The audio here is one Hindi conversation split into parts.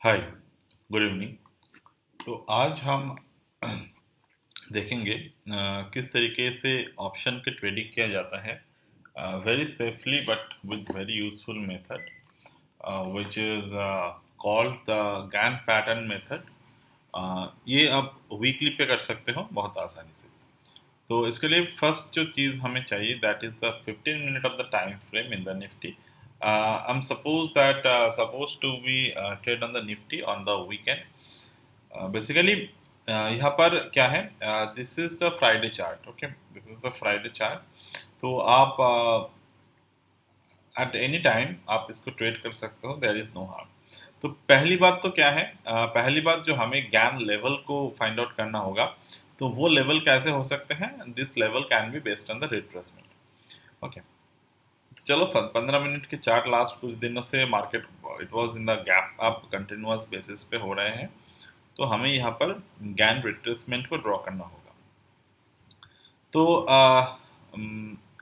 हाय, गुड इवनिंग। तो आज हम देखेंगे किस तरीके से ऑप्शन पे ट्रेडिंग किया जाता है very safely but with very useful method which is called the Gann pattern method. ये आप वीकली पे कर सकते हो बहुत आसानी से। तो इसके लिए फर्स्ट जो चीज़ हमें चाहिए that is the 15 minute of the time frame in the Nifty. I am suppose that suppose to be trade on the Nifty on the weekend. Basically यहाँ पर क्या है, this is the Friday chart. Okay, this is the Friday chart. तो आप एट एनी टाइम आप इसको ट्रेड कर सकते हो, देयर इज नो हार्म। तो पहली बात तो क्या है, पहली बात जो हमें ज्ञान लेवल को फाइंड आउट करना होगा। तो वो लेवल कैसे हो सकते हैं? This level can be based on the retracement. Okay, तो चलो 15 मिनट के चार्ट लास्ट कुछ दिनों से market it was in the gap up continuous basis पे हो रहे हैं। तो हमें यहाँ पर गैन रिट्रेसमेंट को ड्रॉ करना होगा। तो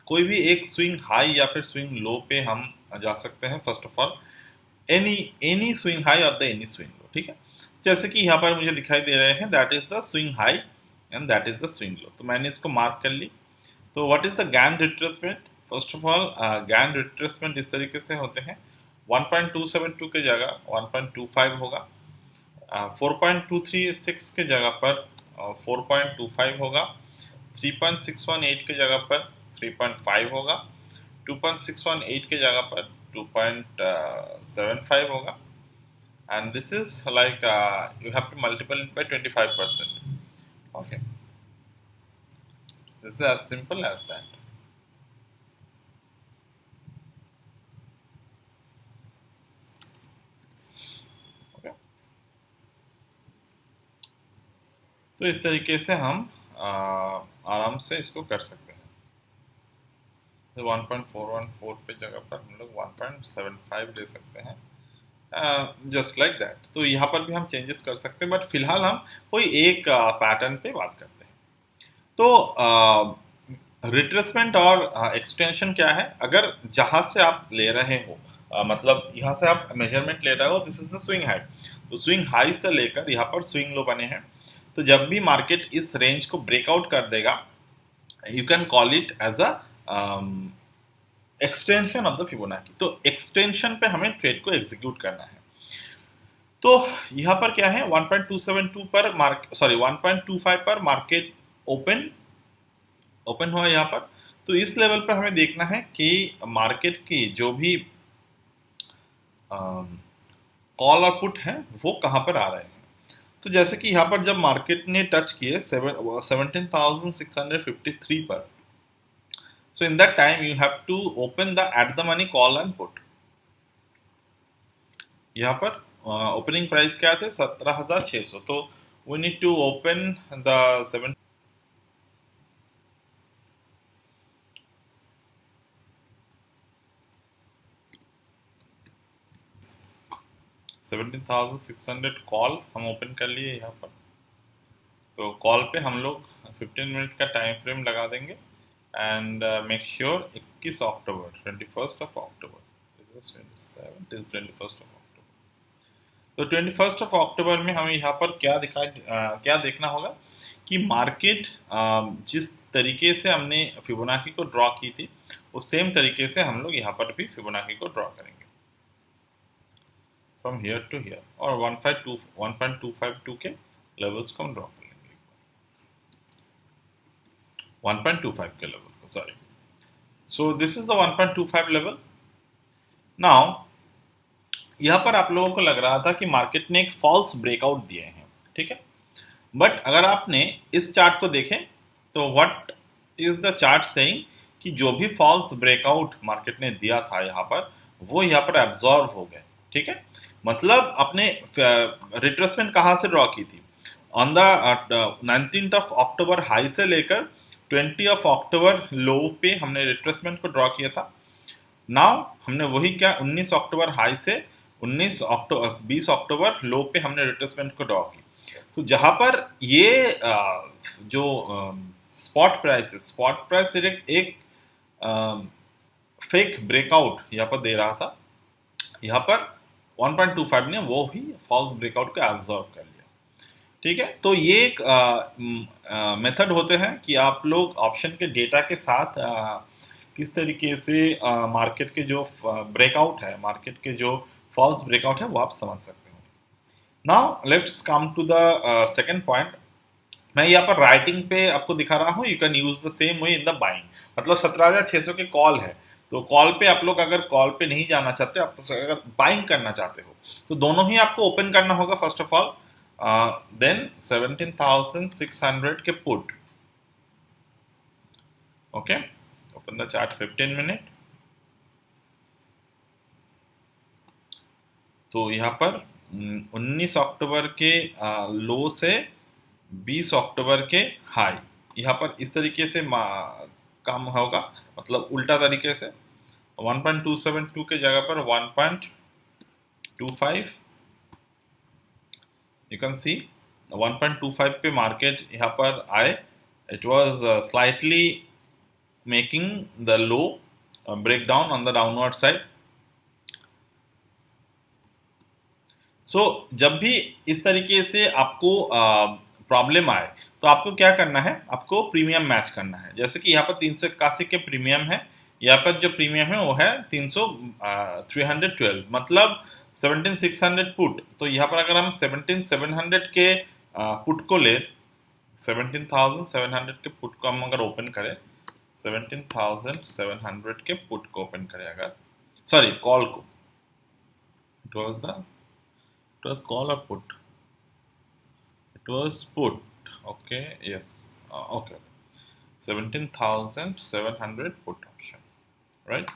कोई भी एक स्विंग हाई या फिर स्विंग लो पे हम जा सकते हैं। First of all any any swing high और द एनी स्विंग लो, ठीक है। जैसे कि यहाँ पर मुझे दिखाई दे रहे हैं that is the swing high and that is the swing low. तो मैंने इसको मार्क कर ली। तो what is the Gann retracement? First of all Gann retracement इस तरीके से होते हैं। 1.272 के जगह 1.25 होगा, 4.236 के जगह पर 4.25 होगा, 3.618 के जगह पर 3.5 होगा, 2.618 के जगह पर 2.75 होगा। And this is like you have to multiple it by 25%। Okay, this is as simple as that. Okay, तो इस तरीके से हम आराम से इसको कर सकते हैं। तो 1.414 पे जगह पर हम लोग 1.75 ले सकते हैं, जस्ट लाइक दैट। तो यहाँ पर भी हम चेंजेस कर सकते हैं, बट फिलहाल हम कोई एक पैटर्न पे बात करते हैं। तो रिट्रेसमेंट और एक्सटेंशन क्या है? अगर जहाँ से आप ले रहे हो, मतलब यहाँ से आप मेजरमेंट ले रहे हो, this is the swing high. तो स्विंग हाई से लेकर यहाँ पर स्विंग लो बने हैं। तो जब भी मार्केट इस रेंज को ब्रेकआउट कर देगा, you can call it as a extension of the Fibonacci. तो एक्सटेंशन पे हमें ट्रेड को एग्जीक्यूट करना है। तो यहाँ पर क्या है, 1.272 पर मार्केट, सॉरी 1.25 पर मार्केट ओपन ओपन हुआ यहाँ पर। तो इस लेवल पर हमें देखना है कि मार्केट की जो भी कॉल और पुट है वो कहाँ पर आ रहे हैं। तो जैसे कि यहाँ पर जब मार्केट ने टच किए 17,653 पर, so in that time you have to open the at the money call and put। यहाँ पर ओपनिंग प्राइस क्या थे? 17,600। तो we need to open the 17,600 call हम ओपन कर लिए यहाँ पर। तो कॉल पे हम लोग 15 मिनट का टाइम फ्रेम लगा देंगे and make sure 21 October 21st of October, 21st of October. तो 21st ऑफ अक्टूबर में हमें यहाँ पर क्या देखना होगा कि मार्केट जिस तरीके से हमने फिबोनाची को ड्रॉ की थी, उस सेम तरीके से हम लोग यहाँ पर भी फिबोनाची को ड्रॉ करेंगे फ्रॉम हियर टू हियर, और 1.252 के लेवल्स को हम ड्रॉ कर लेंगे। 1.25 के लेवल को, sorry. So this is the 1.25 level. Now यहाँ पर आप लोगों को लग रहा था कि मार्केट ने एक फॉल्स ब्रेकआउट दिए हैं, ठीक है। बट अगर आपने इस चार्ट को देखें तो what is the chart saying कि जो भी फॉल्स ब्रेकआउट मार्केट ने दिया था यहाँ पर, वो यहाँ पर एब्जॉर्व हो गए, ठीक है। मतलब अपने रिट्रेसमेंट कहाँ से ड्रॉ की थी? On the 19th of October high से लेकर 20 ऑफ अक्टूबर लो पे हमने रिट्रेसमेंट को ड्रॉ किया था। नाउ हमने वही क्या 19 अक्टूबर हाई से 20 अक्टूबर लो पे हमने रिट्रेसमेंट को ड्रॉ की। तो जहां पर ये जो स्पॉट प्राइस डायरेक्ट एक फेक ब्रेकआउट यहाँ पर दे रहा था, यहाँ पर 1.25 ने वो ही फॉल्स ब्रेकआउट को एब्जॉर्ब कर लिया। ठीक है, तो ये एक मेथड होते हैं कि आप लोग ऑप्शन के डेटा के साथ किस तरीके से मार्केट के जो ब्रेकआउट है, मार्केट के जो फॉल्स ब्रेकआउट है वो आप समझ सकते हो। Now let's come to the second point. मैं यहाँ पर राइटिंग पे आपको दिखा रहा हूँ, you can use the same way in the buying. मतलब 17,600 के कॉल है, तो कॉल पे आप लोग अगर कॉल पे नहीं जाना चाहते, आप अगर बाइंग करना चाहते हो, तो दोनों ही आपको ओपन करना होगा फर्स्ट ऑफ ऑल। देन 17,600 के put, okay, open the chart 15 minute. तो यहाँ पर 19 अक्टूबर के लो से 20 अक्टूबर के हाई, यहाँ पर इस तरीके से काम होगा, मतलब उल्टा तरीके से 1.272 के जगह पर 1.25। यू कैन सी 1.25 पे मार्केट यहाँ पर आए, it was slightly making the low break down on the downward side. So जब भी इस तरीके से आपको प्रॉब्लम आए, तो आपको क्या करना है, आपको प्रीमियम मैच करना है। जैसे कि यहाँ पर 381 के प्रीमियम है, यहाँ पर जो प्रीमियम है वो है 312, मतलब 17,600 पुट। तो यहाँ पर अगर हम 17,700 के पुट को ले, 17,700 के पुट को हम अगर ओपन करें, 17,700 के पुट को ओपन करें अगर, सॉरी कॉल को, it was call or put? It was put. Okay, yes. Okay. 17,700 put option. Right?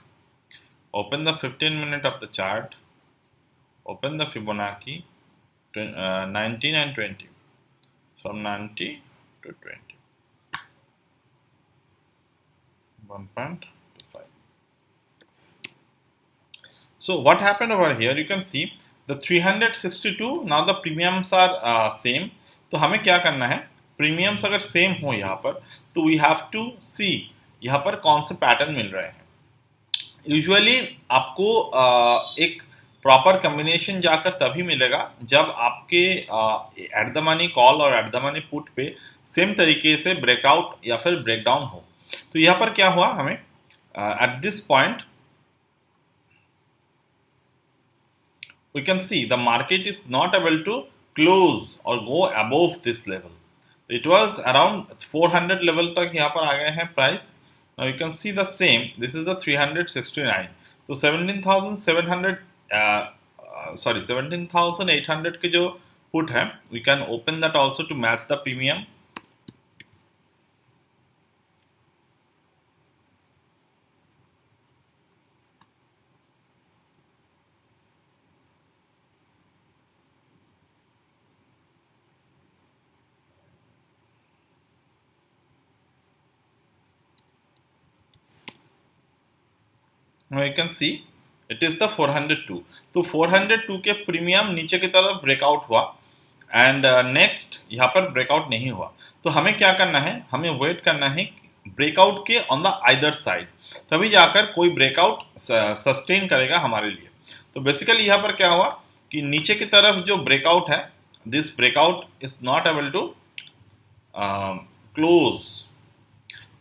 Open the 15 minute of the chart. Open the Fibonacci 19 and 20. From 90 to 20. 1.25. So what happened over here? You can see the 362, now the premiums are same. तो हमें क्या करना है, प्रीमियम्स अगर सेम हो यहाँ पर, तो वी हैव टू सी यहाँ पर कौन से पैटर्न मिल रहे हैं। यूजुअली आपको एक प्रॉपर कम्बिनेशन जाकर तभी मिलेगा जब आपके एट द मनी कॉल और एट द मनी पुट पे सेम तरीके से ब्रेकआउट या फिर ब्रेकडाउन हो। तो यहाँ पर क्या हुआ, हमें at this point we can see the market is not able to close or go above this level. It was around 400 level तक यहाँ पर आ गए हैं price. Now you can see the same, this is the 369, तो 17,700 sorry 17,800 के जो put है, we can open that also to match the premium। Now you can see it is the 402, तो 402 के प्रीमियम नीचे की तरफ ब्रेकआउट हुआ एंड नेक्स्ट यहाँ पर ब्रेकआउट नहीं हुआ। तो हमें क्या करना है, हमें वेट करना है ब्रेकआउट के ऑन द आइदर साइड, तभी जाकर कोई ब्रेकआउट सस्टेन करेगा हमारे लिए। तो बेसिकली यहाँ पर क्या हुआ कि नीचे की तरफ जो ब्रेकआउट है, this breakout is not able to close,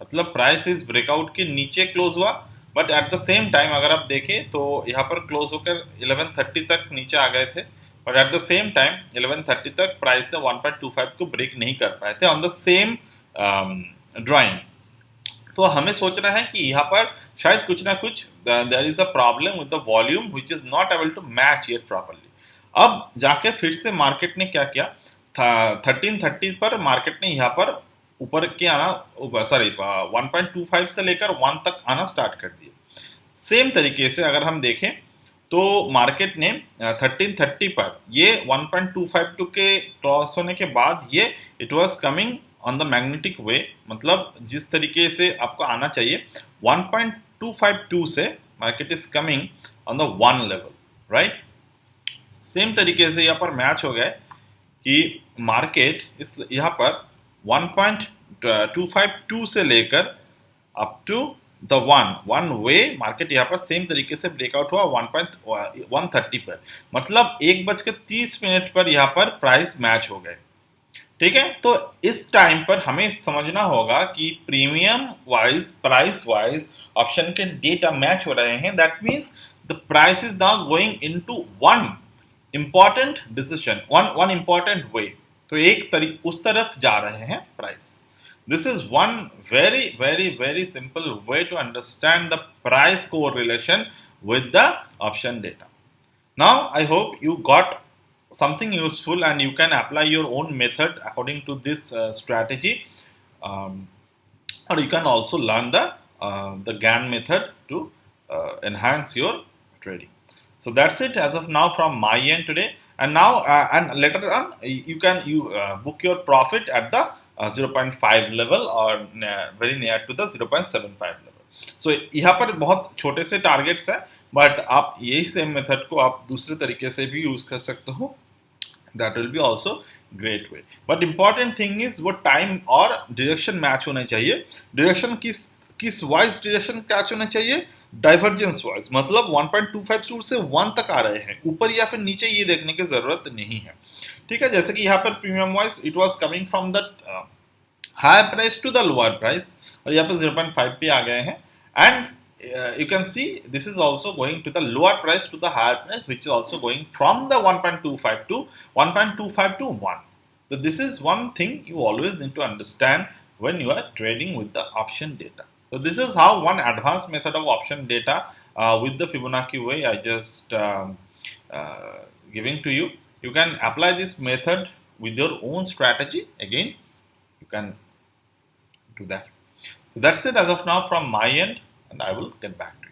मतलब प्राइस इस ब्रेकआउट के नीचे क्लोज हुआ, but at the same time अगर आप देखें तो यहाँ पर क्लोज होकर 1130 तक नीचे आ गए थे, but at the same time 1130 तक प्राइस ने 1.25 को ब्रेक नहीं कर पाए थे ऑन द सेम ड्राइंग। तो हमें सोचना है कि यहाँ पर शायद कुछ ना कुछ there is a problem with the volume which is not able to match it properly. अब जाके फिर से मार्केट ने क्या किया, 1330 पर मार्केट ने यहाँ पर ऊपर के आना, सॉरी 1.25 से लेकर 1 तक आना स्टार्ट कर दिया। सेम तरीके से अगर हम देखें तो मार्केट ने 1330 पर ये 1.252 के क्रॉस होने के बाद ये it was coming on the magnetic way, मतलब जिस तरीके से आपको आना चाहिए 1.252 से market is coming on the 1 level, right. Same तरीके से यहाँ पर मैच हो गया कि मार्केट इस यहाँ पर 1.252 से लेकर up to the one way market यहाँ पर सेम तरीके से ब्रेकआउट हुआ 1.130 पर, मतलब 1:30 पर यहाँ पर प्राइस मैच हो गए। ठीक है, तो इस टाइम पर हमें समझना होगा कि premium wise price wise option के डेटा मैच हो रहे हैं। That means the price is now going into one important decision, one important way. तो एक तरीके उस तरफ जा रहे हैं price. This is one very simple way to understand the price correlation with the option data. Now, I hope you got something useful and you can apply your own method according to this strategy, um, or you can also learn the GAN method to enhance your trading. So that's it as of now from my end today. And now and later on you book your profit at the 0.5 level or very near to the 0.75 level. So यहाँ पर बहुत छोटे से टारगेट्स है, बट आप यही सेम मेथड को आप दूसरे तरीके से भी यूज कर सकते हो। That will be also great way. But important thing is वो टाइम और डायरेक्शन मैच होना चाहिए। डायरेक्शन किस वाइज डायरेक्शन मैच होना चाहिए? डाइवर्जेंस वाइज, मतलब 1.25 सूट से 1 तक आ रहे हैं, ऊपर या फिर नीचे ये देखने की जरूरत नहीं है। ठीक है, जैसे कि यहाँ पर premium wise it was coming from the higher price to the lower price, और यहाँ पर 0.5 पे आ गए हैं। And you can see this is also going to the lower price to the higher price, which is also going from the 1.25 to 1.25 to 1. So this is one thing you always need to understand when you are trading with the option data. So this is how one advanced method of option data with the Fibonacci way I just giving to you. You can apply this method with your own strategy. Again, you can do that. So that's it as of now from my end, and I will get back to you.